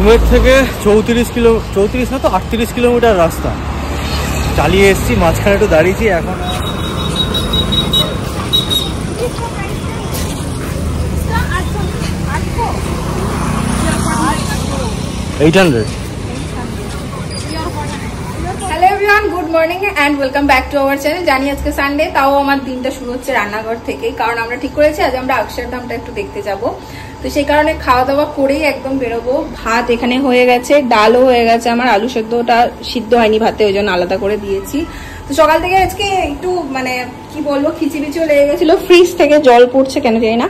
রুমের থেকে 34 না তো 38 কিলোমিটার রাস্তা চালিয়ে এসেছি, মাঝখানে একটু দাঁড়িয়েছি। এখন 800। Hello everyone, good morning and welcome back to our channel. জানি আজকে সানডে, তাও আমার দিনটা শুরু হচ্ছে রান্নাঘর থেকেই, কারণ আমরা ঠিক করেছি আজ আমরা অক্ষরধামটা একটু দেখতে যাব। তো সেই কারণে খাওয়া দাওয়া করেই একদম বেরোবো। ভাত এখানে হয়ে গেছে, ডালও হয়ে গেছে, আমার আলু সেদ্ধটা সিদ্ধ হয়নি ভাতে, ওই জন্য আলাদা করে দিয়েছি। তো সকাল থেকে আজকে একটু মানে কি বলবো, খিচিবিচিও লেগে গেছিল, ফ্রিজ থেকে জল পড়ছে কেন জানি না।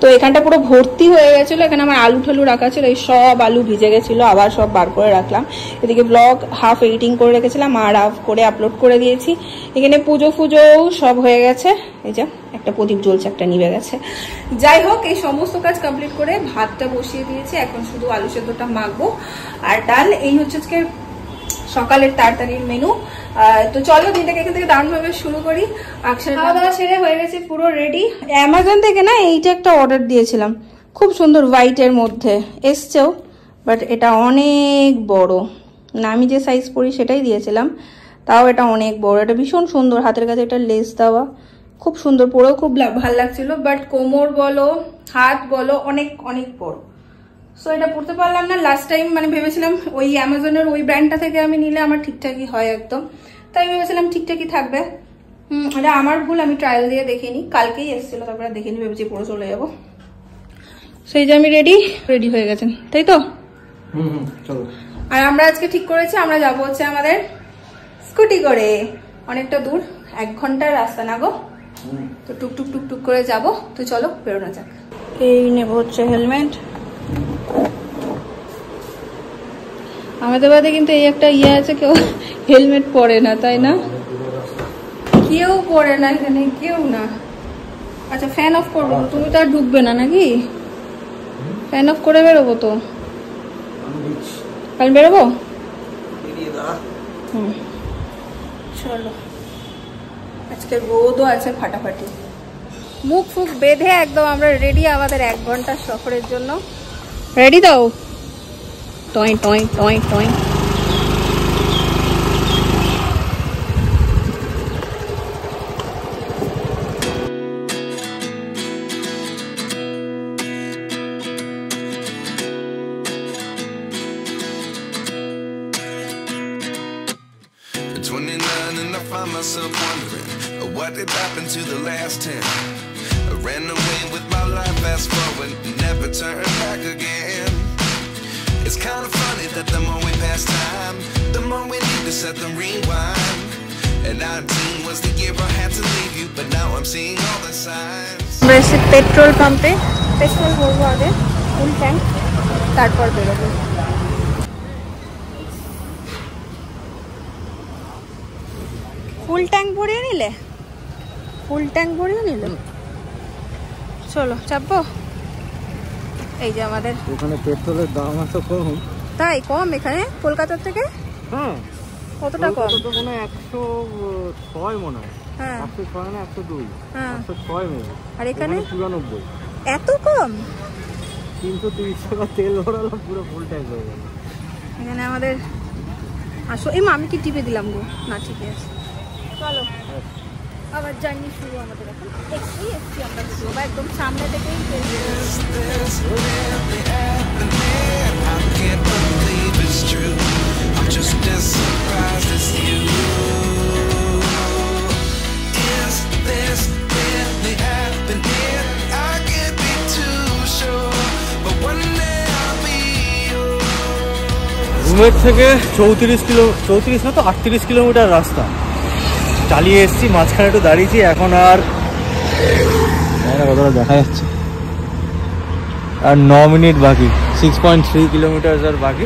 তো এখানটা পুরো ভর্তি হয়ে গেছিল, এখানে আমার আলু ঠালু রাখা ছিল, এই সব আলু ভিজে গেছিল, আবার সব বার করে রাখলাম। এদিকে ব্লগ হাফ এডিটিং করে রেখেছিলাম আর হাফ করে আপলোড করে দিয়েছি। এখানে পুজো ফুজোও সব হয়ে গেছে, এই যে একটা প্রদীপ জ্বলছে, একটা নিভে গেছে। যাই হোক, এই সমস্ত কাজ কমপ্লিট করে ভাতটা বসিয়ে দিয়েছি, এখন শুধু আলু সেদ্ধটা মাখবো আর ডাল। এই হচ্ছে আজকে সকালের তাড়াতাড়ির মেনু। তো চলো দিনটাকে এখান থেকে দারুণ ভাবে শুরু করি। খাওয়া দাওয়া সেরে হয়ে গেছে, পুরো রেডি। অ্যামাজন থেকে না এইটা একটা অর্ডার দিয়েছিলাম, খুব সুন্দর হোয়াইটের মধ্যে এসছেও, বাট এটা অনেক বড় না, আমি যে সাইজ পরি সেটাই দিয়েছিলাম, তাও এটা অনেক বড়। এটা ভীষণ সুন্দর, হাতের কাছে একটা লেস দেওয়া, খুব সুন্দর, পরেও খুব ভালো লাগছিল। বাট কোমর বলো হাত বলো অনেক অনেক বড়, সো এটা পড়তে পারলাম না। লাস্ট টাইম মানে ভেবেছিলাম ওই অ্যামাজনের ওই ব্র্যান্ডটা থেকে আমি নিলে আমার ঠিকঠাকই হয় একদম, তাই ভেবেছিলাম ঠিকঠাকই থাকবে। এটা আমার ভুল, আমি ট্রায়াল দিয়ে দেখিনি, কালকেই এসেছিল, তারপরে দেখিনি, ভেবেছি পুরো চলে যাবো। সেই যে আমি রেডি হয়ে গেছেন তাই তো? চলো। আর আমরা আজকে ঠিক করেছি আমরা যাবো হচ্ছে আমাদের স্কুটি করে, অনেকটা দূর, 1 ঘন্টার রাস্তা না গো, তো টুকটুক টুকটুক করে যাবো। তো চলো বেরোনো যাক। এই নেবো হচ্ছে হেলমেট। আমাদের বাদে কিন্তু এই একটা ইয়ে আছে, কেউ হেলমেট পরে না, তাই না? কেউ পরে না এখানে, কেউ না। আচ্ছা ফ্যান অফ করবো, তুমি তো আর ঢুকবে না নাকি? ফ্যান অফ করে বেরোবো তো, কাল বেরোবো। চলো, আজকে রোদও আছে ফাটাফাটি। মুখ ফুক বেঁধে একদম আমরা রেডি আমাদের 1 ঘন্টার সফরের জন্য। রেডি দাও, toy toy toy toy. Myself wondering what did happen to the last 10. I ran away with my life, fast forward, never turn back again. It's kind of funny that the more we pass time, the more we need to set them rewind. And 19 was the year I had to leave you, but now I'm seeing all the signs. আমরা এসে petrol পাম্পে petrol ভরবো আগে, full tank, তারপর বেরোবো। Full tank ভরিয়ে নিলে, full tank ভরিয়ে নিলে চলো চাপবো। এই যে আমাদের ওখানে পেট্রোলের দাম আছে কম। তাই কম এখানে কলকাতার থেকে? হ্যাঁ। কতটা কম? তো মনে হয় 106 মনে হয়। হ্যাঁ 106 না 102। হ্যাঁ 106 মনে হয়। আর এখানে 94। এত কম? 330 টাকা তেল ভরালাম, পুরো ফুল ট্যাঙ্ক হয়ে গেল। এখানে আমাদের আসো। এই আমি কি টিপে দিলাম গো? না ঠিকই আছে, চলো আবার জার্নি শুরু আমাদের। এখন এসছি আমরা ভিডিও একদম সামনে থেকেই। রুমের থেকে 34 না তো 38 কিলোমিটার রাস্তা চালিয়ে এসেছি, মাঝখানে একটু দাঁড়িয়েছি। এখন আর কতটা দেখা যাচ্ছে, আর 9 মিনিট বাকি, 6.3 কিলোমিটার আর বাকি।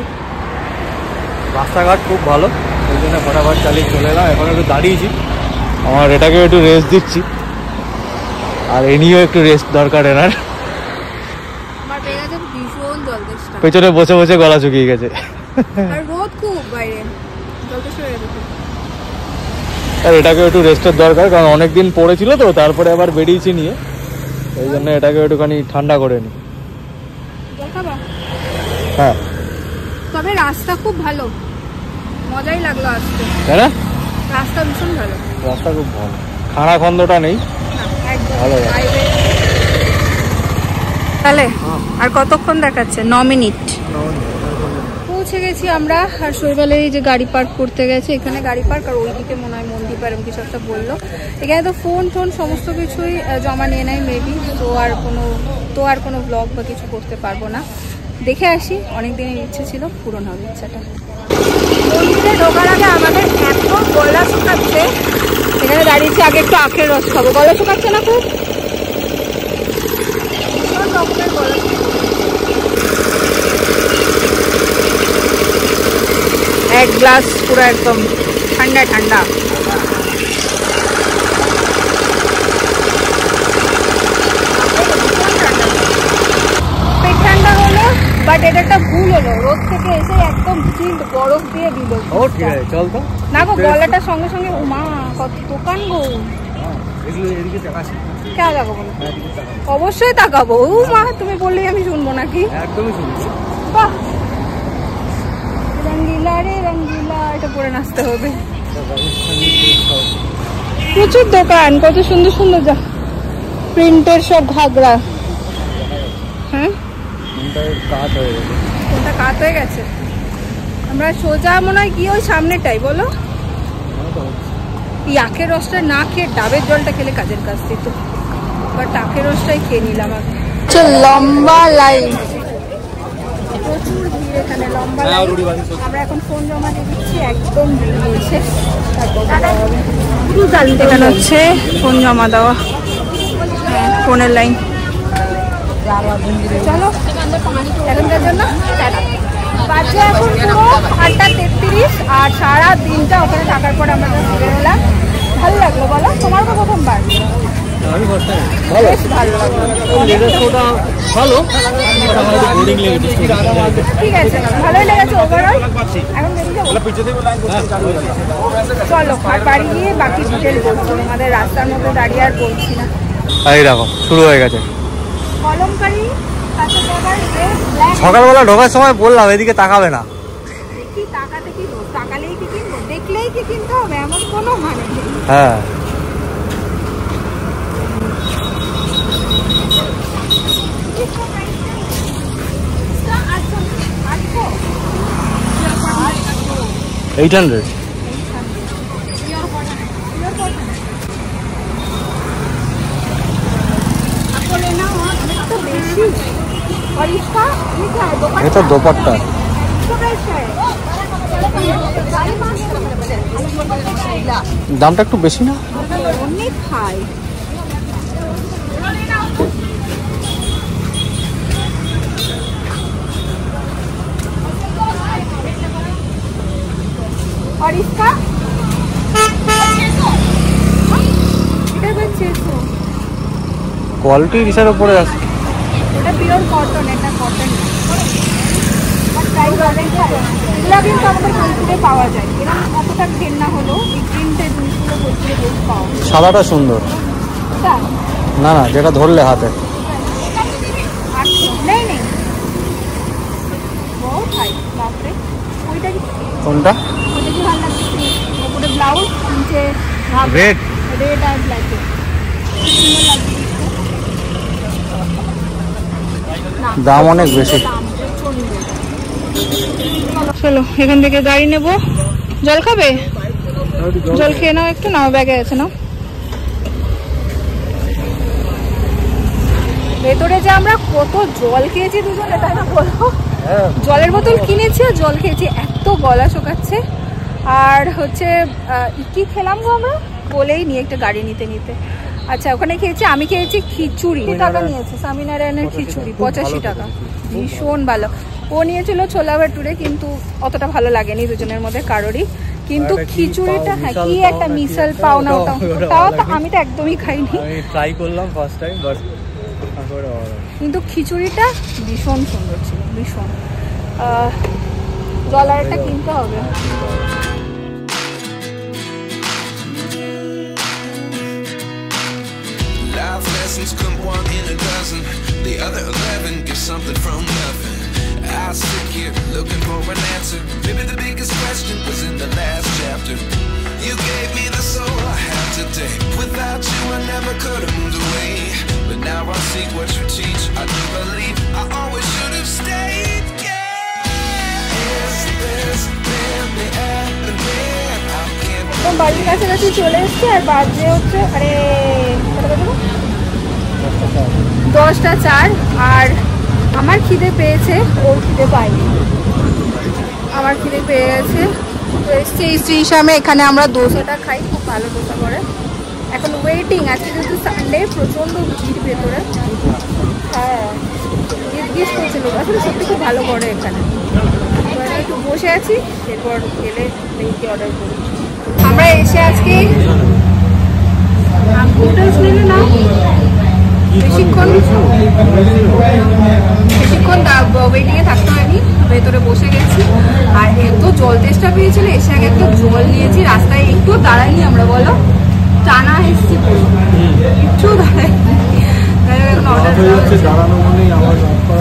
রাস্তাঘাট খুব ভালো, ওই জন্য ফটাফট চালিয়ে চলে এলাম। এখন একটু দাঁড়িয়েছি, আমার এটাকে একটু রেস্ট দিচ্ছি, আর এনিও একটু রেস্ট দরকার এনার। পেছনে বসে বসে গলা শুকিয়ে গেছে, রোদ খুব বাইরে, আর এটাকে একটু রেস্টের দরকার, কারণ অনেকদিন পড়েছিল তো, তারপরে আবার বেরিয়েছি নিয়ে, এই জন্য এটাকে একটুখানি ঠান্ডা করে নি। হ্যাঁ তবে রাস্তা খুব ভালো, মজাই লাগলো আসতে। তাই না? রাস্তা ভীষণ ভালো, রাস্তা খুব ভালো, খানাখন্দটা নেই, ভালো। তাহলে আর কতক্ষণ দেখাচ্ছে? 9 মিনিট। পৌঁছে গেছি আমরা। আর শৈবালে এই যে গাড়ি পার্ক করতে গেছে, এখানে গাড়ি পার্ক, আর ওইদিকে মনে হয় মন্দির এরকম কিছু একটা বললো। এখানে তো ফোন টোন সমস্ত কিছুই জমা নিয়ে নেয় মেবি, তো আর কোনো ব্লগ বা কিছু করতে পারবো না। দেখে আসি, অনেক দিনের ইচ্ছে ছিল, পূরণ হবে ইচ্ছাটা। মন্দিরে ঢোকার আগে আমাদের এত গলা শুকাচ্ছে, এখানে দাঁড়িয়েছি, আগে একটু আখের রস খাবো। গলা শুকাচ্ছে না খুব? ভীষণ রকমের গলা শুকাচ্ছে। এক গ্লাস পুরো একদম ঠান্ডা ঠান্ডা। পেট ঠান্ডা হলো, বাট এটা একটা ভুল হলো, রোদ থেকে এসে একদম চিল্ড বরফ দিয়ে দিল। ও ঠিক আছে, চল তো। না গো, গলাটা সঙ্গে সঙ্গে মা কত দোকান গো। এদিকে তাকাস। কেন তাকাবো না? অবশ্যই তাকাবো। ও মা, তুমি বললেই আমি শুনবো নাকি? একদমই শুনছি। বাহ, রঙ্গিলা রে রঙ্গিলা, এটা পরে নাচতে হবে। প্রচুর দোকান, কত সুন্দর সুন্দর যা প্রিন্টের সব ঘাগরা। হ্যাঁ, কাত হয়ে গেছে। কোনটা কাত হয়ে গেছে? আমরা সোজা মনে হয় কি ওই সামনেটাই বলো। এই আখের রসটা না খেয়ে ডাবের জলটা খেলে কাজের কাজ দিত, বাট আখের রসটাই খেয়ে নিলাম আমি। লম্বা লাইন, প্রচুর ভিড় এখানে, লম্বা লাইন। আমরা এখন ফোন জমা দিয়ে দিচ্ছি, একদম দিয়েছে। এখানে হচ্ছে ফোন জমা দেওয়া, ফোনের লাইন। চলো এখনকার জন্য বাজে এখন পুরো 8:33, আর সারা দিনটা ওখানে থাকার পর আমরা ঘুরে এলাম। ভালো লাগলো বলো? তোমার তো প্রথমবার? বেশ ভালো লাগলো। ঠিক আছে, ভালোই লেগেছে ওভারঅল। এখন চলো আর বাড়ি গিয়ে বাকি ডিটেল বলছি, আমাদের রাস্তার মধ্যে দাঁড়িয়ে আর বলছি না। এই দেখো শুরু হয়ে গেছে কলমকারি। সকালবেলা ঢোকার সময় বললাম এদিকে তাকাবে না। দেখি তাকাতে কি, তাকালেই কি কিনবো? দেখলেই কি কিনতে হবে এমন কোনো মানে নেই। হ্যাঁ, $800। এটা দোপাট্টা। দামটা একটু বেশি না? অনেক হাই। और इसका কোয়ালিটি রিসার উপরে আছে। এটা পিওর কটন, এটা কটন। এগুলো কিন্তু আমাদের বোলপুরে পাওয়া যায়, এরকম কতটা ঘেন্না হলো এই প্রিন্টের জিনিসগুলো বোলপুরে বেশ পাওয়া যায়। সাদাটা সুন্দর। না না, যেটা ধরলে হাতে। নেই নেই, বহুত হাই। বাপরে, ওইটা কি? কোনটা? ওইটা কি ভালো লাগছে? ওপরে ব্লাউজ, নিচে রেড, রেড আর ব্ল্যাক। সুন্দর লাগছে। দাম অনেক বেশি। চলো এখান থেকে গাড়ি নেব। জল খাবে? জল খেয়ে নাও একটু, নাও ব্যাগে আছে না। ভেতরে যে আমরা কত জল খেয়েছি দুজনে, তাই না বলো? জলের বোতল কিনেছি আর জল খেয়েছি, এত গলা শোকাচ্ছে। আর হচ্ছে কি খেলাম গো আমরা, বলেই নিয়ে একটা গাড়ি নিতে নিতে। আচ্ছা, ওখানে খেয়েছি, আমি খেয়েছি খিচুড়ি। টাকা নিয়েছে স্বামীনারায়ণের খিচুড়ি, 85 টাকা, ভীষণ ভালো। ও নিয়েছিল ছোলা ভাটুরে, কিন্তু অতটা ভালো লাগেনি দুজনের মধ্যে কারোরই। কিন্তু খিচুড়িটা, হ্যাঁ কি একটা মিসাল পাও না, ওটাও তো আমি তো একদমই খাইনি, ট্রাই করলাম ফার্স্ট টাইম, বাট কিন্তু খিচুড়িটা ভীষণ সুন্দর ছিল, ভীষণ। জল আর একটা কিনতে হবে। Life lessons come one in a dozen. The other 11 get something from nothing. I sit here looking for an answer. Maybe the biggest question was in the last chapter. You gave me the soul I have today. Without you I never could have moved away. But now I see what you teach. I do believe I always should have stayed. Yeah. Is this really happening? I can't তো বাড়ির কাছাকাছি চলে এসছি আর বাজে হচ্ছে আরে 10:04 আর আমার খিদে পেয়েছে, ওর খিদে পাইনি। আমার খিদে পেয়ে গেছে তো এসছি স্ত্রীর সামনে। এখানে আমরা দোসাটা খাই, খুব ভালো দোসা করে। এখন ওয়েটিং, আজকে যেহেতু সানডে প্রচণ্ড ভিড় ভেতরে। হ্যাঁ জিজ্ঞেস করছিল, আসলে সত্যি খুব ভালো করে এখানে। এবার একটু বসে আছি, এরপর গেলে মেয়েকে অর্ডার করি। আমরা এসে আজকে নুডলস নিলে না বেশিক্ষণ ওয়েটিংয়ে থাকতে হয়নি, ভেতরে বসে গেছি। আর এত জল তেষ্টা পেয়েছিল, এসে আগে একটু জল নিয়েছি। রাস্তায় একটু দাঁড়াইনি আমরা, বলো টানা এসছি পুরো, একটু দাঁড়াইনি।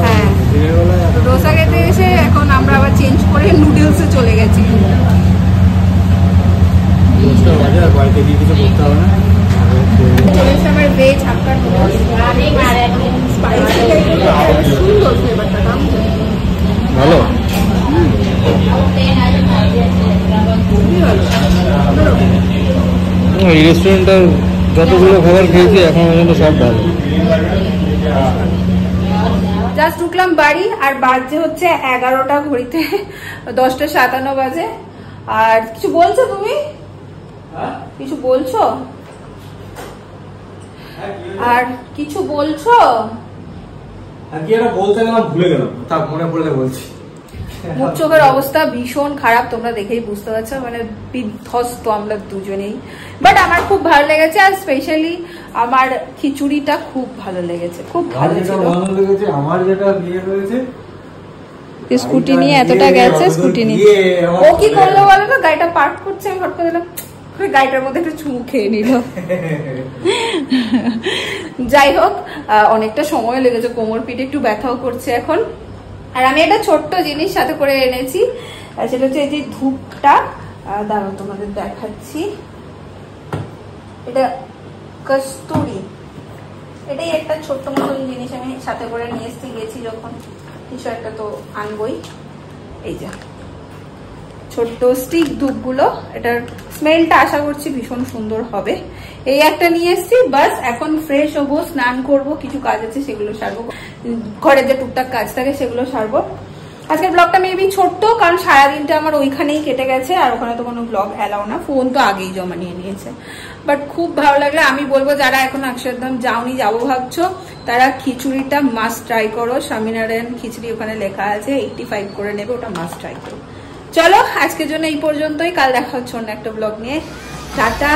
হ্যাঁ ডোসা খেতে এসে এখন আমরা আবার চেঞ্জ করে নুডলসে চলে গেছি। আমার ভেজ হাক্কা নুডলস, সুন্দর ফ্লেভারটা, দাম ভালো। এই রেস্টুরেন্টটা যতগুলো খাবার খেয়েছি এখন পর্যন্ত সব ভালো। জাস্ট ঢুকলাম বাড়ি আর বাজে হচ্ছে 11টা, ঘড়িতে 10:57 বাজে। আর কিছু বলছো তুমি? কিছু বলছো? আর কিছু বলছো? বলতে গেলাম ভুলে গেলাম, তা মনে পড়লে বলছি। মুখ চোখের অবস্থা ভীষণ খারাপ, তোমরা দেখেই বুঝতে পারছো, মানে বিধ্বস্ত আমরা দুজনেই। বাট আমার খুব ভালো লেগেছে, আর স্পেশালি আমার খিচুড়িটা খুব ভালো লেগেছে, খুব ভালো ছিল। আমার যেটা বিয়ে হয়েছে স্কুটি নিয়ে এতটা গেছে, স্কুটি নিয়ে ও কি করলো বলো না, গাড়িটা পার্ক করছে, আমি হট করে দিলাম, গাড়িটার মধ্যে একটু চুমু খেয়ে নিল। যাই হোক, অনেকটা সময় লেগেছে, কোমর পিঠে একটু ব্যথাও করছে এখন। আর আমি একটা ছোট্ট জিনিস সাথে করে এনেছি, সেটা হচ্ছে এই যে ধূপটা, দাঁড়াও তোমাদের দেখাচ্ছি। এটা কস্তুরি, এটাই একটা ছোট্ট মতন জিনিস আমি সাথে করে নিয়ে এসে গেছি যখন, কিছু একটা তো আনবই। এই যে ছোট্ট স্টিক ধূপগুলো, এটার স্মেলটা আশা করছি ভীষণ সুন্দর হবে। এই একটা নিয়ে এসছি, বাস এখন ফ্রেশ হবো, স্নান করব, কিছু কাজ আছে সেগুলো সারবো, ঘরে যে টুকটাক কাজ থাকে সেগুলো সারবো। আজকের ব্লগটা মেবি ছোট্ট, কারণ সারাদিনটা আমার ওইখানেই কেটে গেছে, আর ওখানে তো কোনো ব্লগ অ্যালাউ না, ফোন তো আগেই জমা নিয়ে নিয়েছে। বাট খুব ভালো লাগলো। আমি বলবো যারা এখন অক্ষরধাম যাওনি, যাবো ভাবছো, তারা খিচুড়িটা মাস্ট ট্রাই করো। স্বামীনারায়ণ খিচুড়ি ওখানে লেখা আছে, 85 করে নেবে, ওটা মাস্ট ট্রাই করো। চলো আজকের জন্য এই পর্যন্তই, কাল দেখা হচ্ছে অন্য একটা ব্লগ নিয়ে। টাটা।